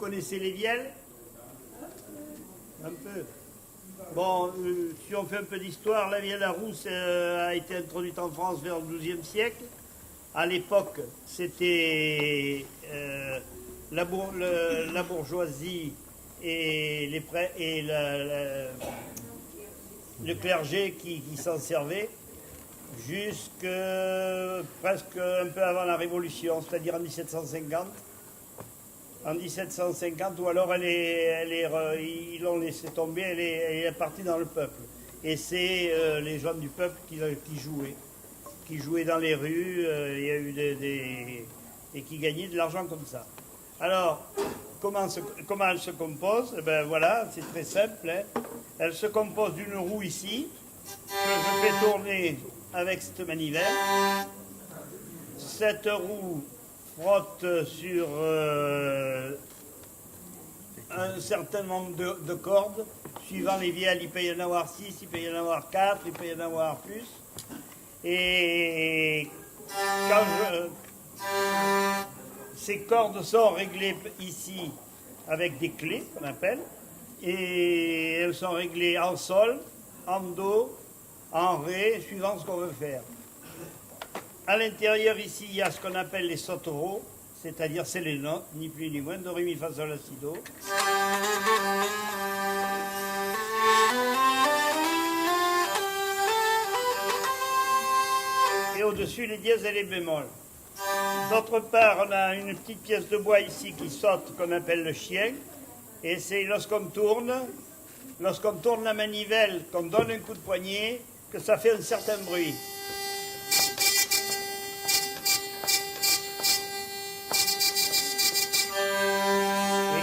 connaissez les vielles? Un peu. Bon, si on fait un peu d'histoire, la vielle à rousse a été introduite en France vers le XIIe siècle. À l'époque, c'était la bourgeoisie et, le clergé qui s'en servait jusque presque un peu avant la Révolution, c'est-à-dire en 1750. En 1750, ou alors ils l'ont laissé tomber, elle est partie dans le peuple. Et c'est les gens du peuple qui jouaient dans les rues, il y a eu et qui gagnaient de l'argent comme ça. Alors, comment elle se compose? Ben voilà, c'est très simple. Hein. Elle se compose d'une roue ici, que je fais tourner avec cette manivelle. Cette roue frotte sur un certain nombre de cordes. Suivant les vielles, il peut y en avoir 6, il peut y en avoir 4, il peut y en avoir plus. Et ces cordes sont réglées ici avec des clés, qu'on appelle, et elles sont réglées en sol, en do, en ré, suivant ce qu'on veut faire. À l'intérieur, ici, il y a ce qu'on appelle les sautereaux, c'est-à-dire c'est les notes, ni plus ni moins, do, ré, mi, fa, sol, la, si, do. Et au-dessus, les dièses et les bémols. D'autre part, on a une petite pièce de bois ici qui saute, qu'on appelle le chien, et c'est lorsqu'on tourne la manivelle, qu'on donne un coup de poignet, que ça fait un certain bruit.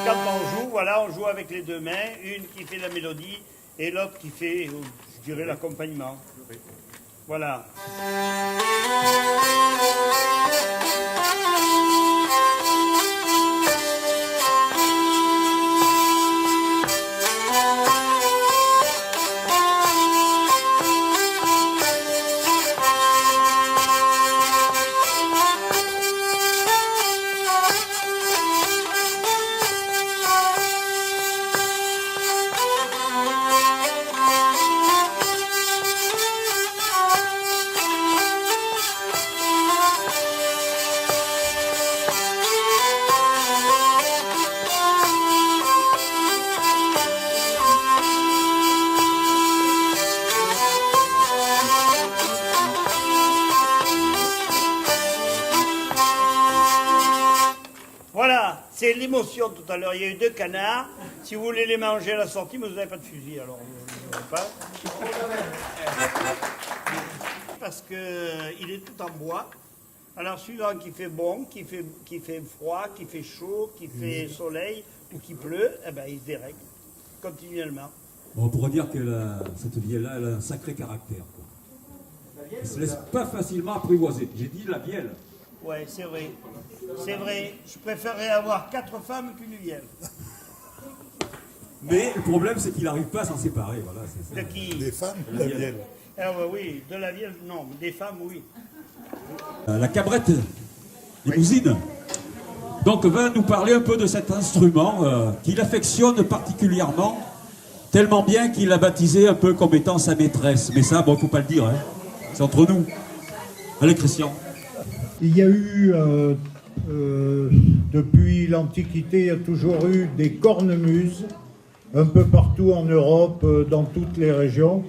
Quand on joue, voilà, on joue avec les deux mains, une qui fait la mélodie et l'autre qui fait, je dirais, l'accompagnement. Voilà. Voilà, c'est l'émotion tout à l'heure. Il y a eu 2 canards. Si vous voulez les manger à la sortie, mais vous n'avez pas de fusil, alors vous n'avez pas. Parce qu'il est tout en bois. Alors suivant qu'il fait bon, qu'il fait froid, qu'il fait chaud, qu'il fait soleil ou qu'il pleut, eh ben, il se dérègle continuellement. Bon, on pourrait dire que cette vielle-là, elle a un sacré caractère. Elle ne se laisse pas facilement apprivoiser. J'ai dit la vielle. Ouais, c'est vrai. C'est vrai. Je préférerais avoir 4 femmes qu'une vielle. Mais le problème, c'est qu'il n'arrive pas à s'en séparer. Voilà, c'est ça. De qui? Des femmes, de la vielle. Ah oui, de la vielle, non. Des femmes, oui. La cabrette limousine. Donc, va nous parler un peu de cet instrument qu'il affectionne particulièrement, tellement bien qu'il l'a baptisé un peu comme étant sa maîtresse. Mais ça, bon, il ne faut pas le dire, hein. C'est entre nous. Allez, Christian. Il y a eu, depuis l'Antiquité, il y a toujours eu des cornemuses, un peu partout en Europe, dans toutes les régions.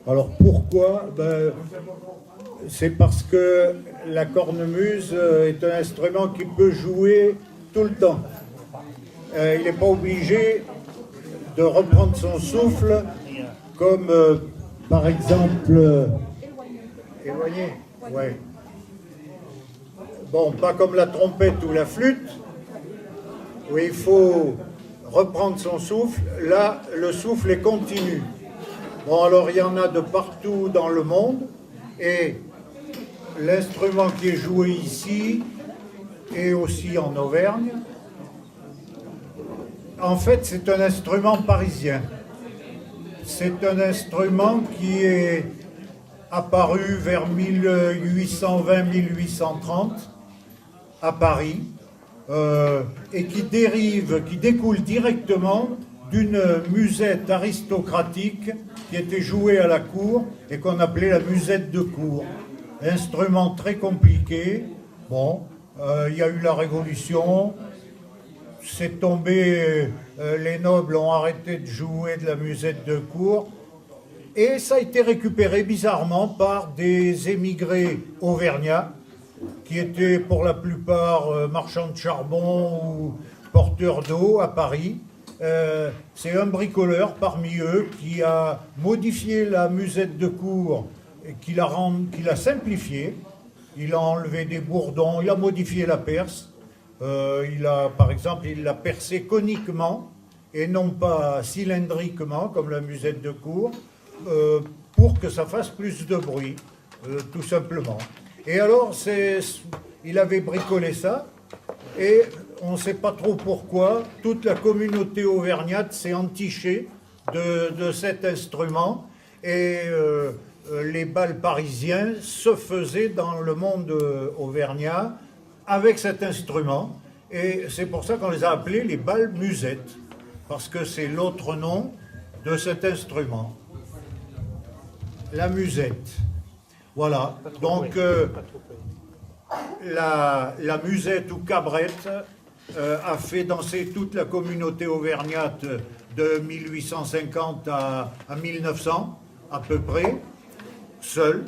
Alors pourquoi? C'est parce que la cornemuse est un instrument qui peut jouer tout le temps. Il n'est pas obligé de reprendre son souffle, comme par exemple... éloigné, ouais. Bon, pas comme la trompette ou la flûte, où il faut reprendre son souffle. Là, le souffle est continu. Bon, alors il y en a de partout dans le monde, et l'instrument qui est joué ici, et aussi en Auvergne, en fait, c'est un instrument parisien. C'est un instrument qui est apparu vers 1820-1830 à Paris, et qui découle directement d'une musette aristocratique qui était jouée à la cour et qu'on appelait la musette de cour. Instrument très compliqué. Bon, il y a eu la Révolution, c'est tombé, les nobles ont arrêté de jouer de la musette de cour, et ça a été récupéré bizarrement par des émigrés auvergnats, qui étaient pour la plupart marchands de charbon ou porteurs d'eau à Paris. C'est un bricoleur parmi eux qui a modifié la musette de cour, qui l'a simplifiée. Il a enlevé des bourdons, il a modifié la perce. Par exemple, il l'a percée coniquement et non pas cylindriquement comme la musette de cour, pour que ça fasse plus de bruit, tout simplement. Et alors, il avait bricolé ça, et on ne sait pas trop pourquoi, toute la communauté auvergnate s'est entichée de cet instrument, et les bals parisiens se faisaient dans le monde auvergnat avec cet instrument, et c'est pour ça qu'on les a appelés les bals musettes, parce que c'est l'autre nom de cet instrument, la musette. Voilà, donc la musette ou cabrette a fait danser toute la communauté auvergnate de 1850 à 1900, à peu près, seule.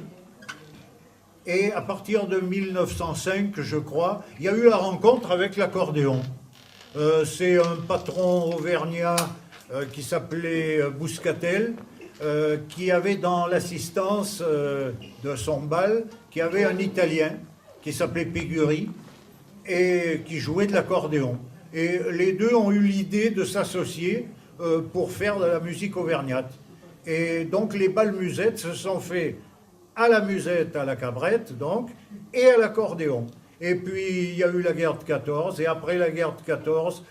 Et à partir de 1905, je crois, il y a eu la rencontre avec l'accordéon. C'est un patron auvergnat qui s'appelait Bouscatel, qui avait dans l'assistance de son bal, qui avait un Italien qui s'appelait Péguri et qui jouait de l'accordéon. Et les deux ont eu l'idée de s'associer pour faire de la musique auvergnate. Et donc les bals musettes se sont faits à la musette, à la cabrette, donc, et à l'accordéon. Et puis, il y a eu la guerre de 14, et après la guerre de 14,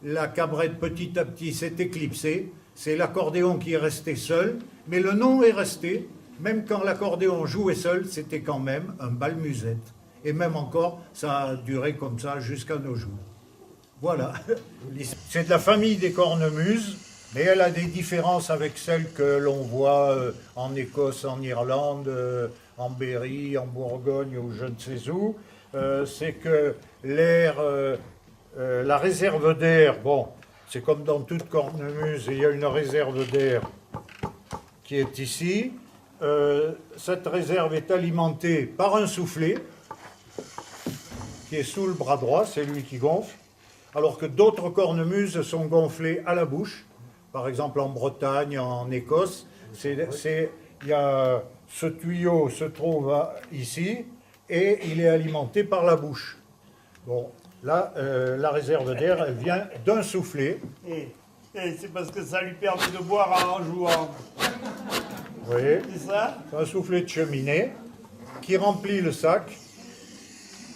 la cabrette, petit à petit, s'est éclipsée. C'est l'accordéon qui est resté seul, mais le nom est resté. Même quand l'accordéon jouait seul, c'était quand même un bal musette. Et même encore, ça a duré comme ça jusqu'à nos jours. Voilà. C'est de la famille des cornemuses, mais elle a des différences avec celles que l'on voit en Écosse, en Irlande, en Berry, en Bourgogne ou je ne sais où. C'est que la réserve d'air, bon, c'est comme dans toute cornemuse, il y a une réserve d'air qui est ici. Cette réserve est alimentée par un soufflet qui est sous le bras droit, c'est lui qui gonfle, alors que d'autres cornemuses sont gonflées à la bouche. Par exemple, en Bretagne, en Écosse, ce tuyau se trouve ici et il est alimenté par la bouche. Bon, là, la réserve d'air, elle vient d'un soufflet. Et c'est parce que ça lui permet de boire en jouant. Vous voyez, C'est ça? c'est un soufflet de cheminée qui remplit le sac.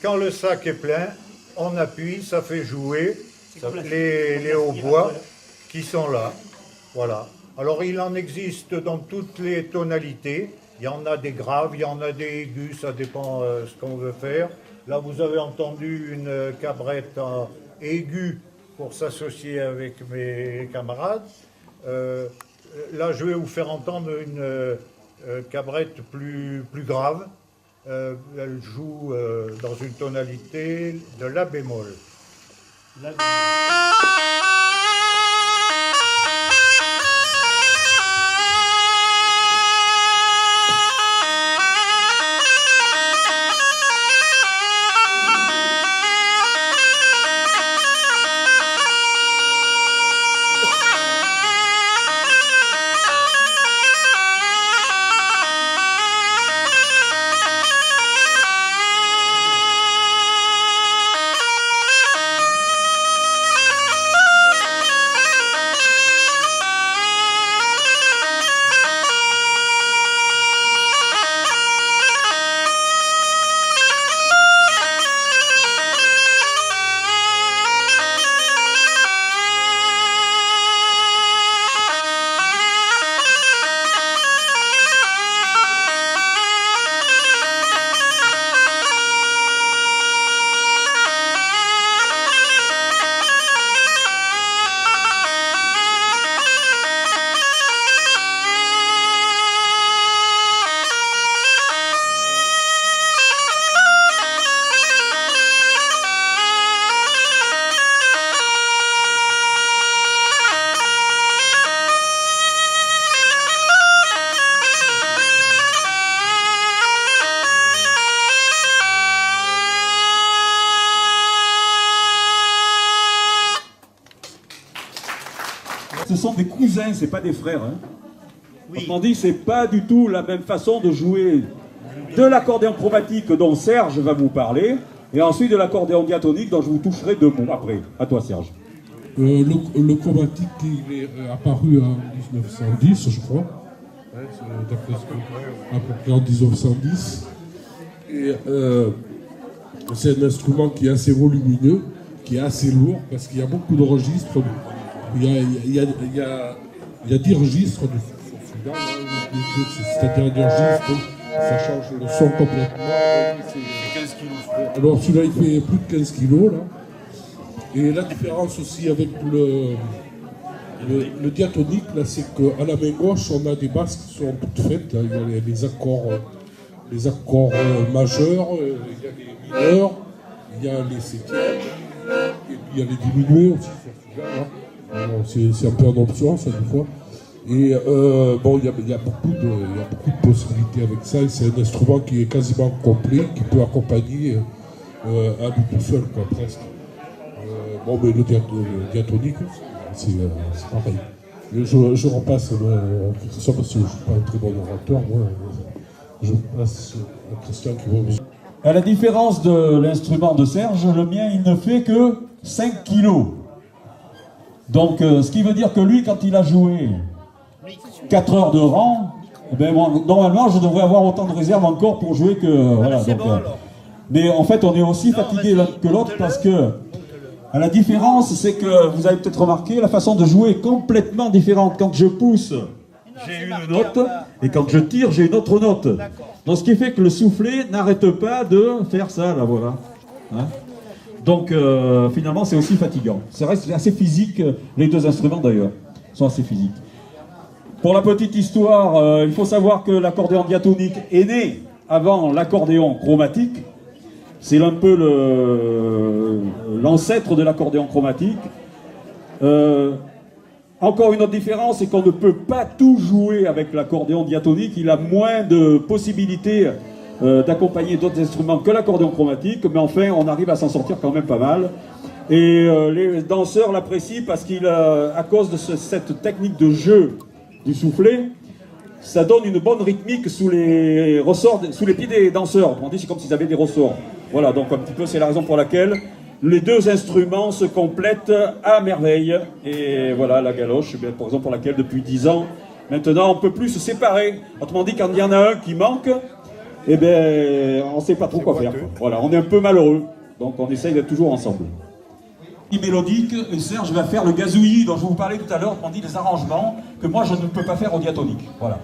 Quand le sac est plein, on appuie, ça fait jouer les hautbois qui sont là. Voilà. Alors il en existe dans toutes les tonalités. Il y en a des graves, il y en a des aigus, ça dépend ce qu'on veut faire. Là vous avez entendu une cabrette aiguë pour s'associer avec mes camarades. Là je vais vous faire entendre une cabrette plus grave. Elle joue dans une tonalité de la bémol. ce sont des cousins, c'est pas des frères. Hein. Oui. Autrement dit, c'est pas du tout la même façon de jouer de l'accordéon chromatique dont Serge va vous parler, et ensuite de l'accordéon diatonique dont je vous toucherai 2 mots après. À toi, Serge. Le chromatique, il est apparu en 1910, je crois. Ouais, d'après ce que, à peu près en 1910. Et c'est un instrument qui est assez volumineux, qui est assez lourd, parce qu'il y a beaucoup de registres. Il y a 10 registres de celui-là, c'est-à-dire 10 registres, ça change le son complètement. C'est 15 kilos. Alors celui-là, il fait plus de 15 kilos, là. Et la différence aussi avec le diatonique, là, c'est qu'à la main gauche, on a des basses qui sont toutes faites. Là. Il y a les accords majeurs, il y a les mineurs, il y a les septièmes, et puis il y a les diminués aussi sur celui-là. C'est un peu en option, ça, des fois. Et bon, il y a beaucoup de possibilités avec ça. Et c'est un instrument qui est quasiment complet, qui peut accompagner à lui tout seul, quoi, presque. Bon, mais le diatonique, c'est pareil. Je repasse à Christian, parce que je ne suis pas un très bon orateur, moi. Je passe à Christian qui va vous... À la différence de l'instrument de Serge, le mien, il ne fait que 5 kilos. Donc, ce qui veut dire que lui, quand il a joué 4 heures de rang, eh ben, moi, normalement, je devrais avoir autant de réserve encore pour jouer que... Voilà, donc, bon, alors. Mais en fait, on est aussi fatigué l'un que l'autre parce que... À la différence, c'est que vous avez peut-être remarqué, la façon de jouer est complètement différente. Quand je pousse, j'ai une note, et quand je tire, j'ai une autre note. Donc ce qui fait que le soufflet n'arrête pas de faire ça, là, voilà. Hein? Donc finalement, c'est aussi fatigant. C'est vrai, c'est assez physique, les deux instruments d'ailleurs, sont assez physiques. Pour la petite histoire, il faut savoir que l'accordéon diatonique est né avant l'accordéon chromatique. C'est un peu l'ancêtre de l'accordéon chromatique. Encore une autre différence, c'est qu'on ne peut pas tout jouer avec l'accordéon diatonique. Il a moins de possibilités d'accompagner d'autres instruments que l'accordéon chromatique, mais enfin, on arrive à s'en sortir quand même pas mal. Et les danseurs l'apprécient parce qu'à cause de cette technique de jeu du soufflet, ça donne une bonne rythmique sous les ressorts, sous les pieds des danseurs. On dit c'est comme s'ils avaient des ressorts. Voilà, donc un petit peu c'est la raison pour laquelle les deux instruments se complètent à merveille. Et voilà, la galoche, eh bien, par exemple pour laquelle depuis 10 ans, maintenant on ne peut plus se séparer. Autrement dit, quand il y en a un qui manque, eh bien, on ne sait pas trop quoi faire. Voilà, on est un peu malheureux. Donc on essaye d'être toujours ensemble. Mélodique, et Serge va faire le gazouillis dont je vous parlais tout à l'heure, on dit les arrangements que moi je ne peux pas faire au diatonique. Voilà.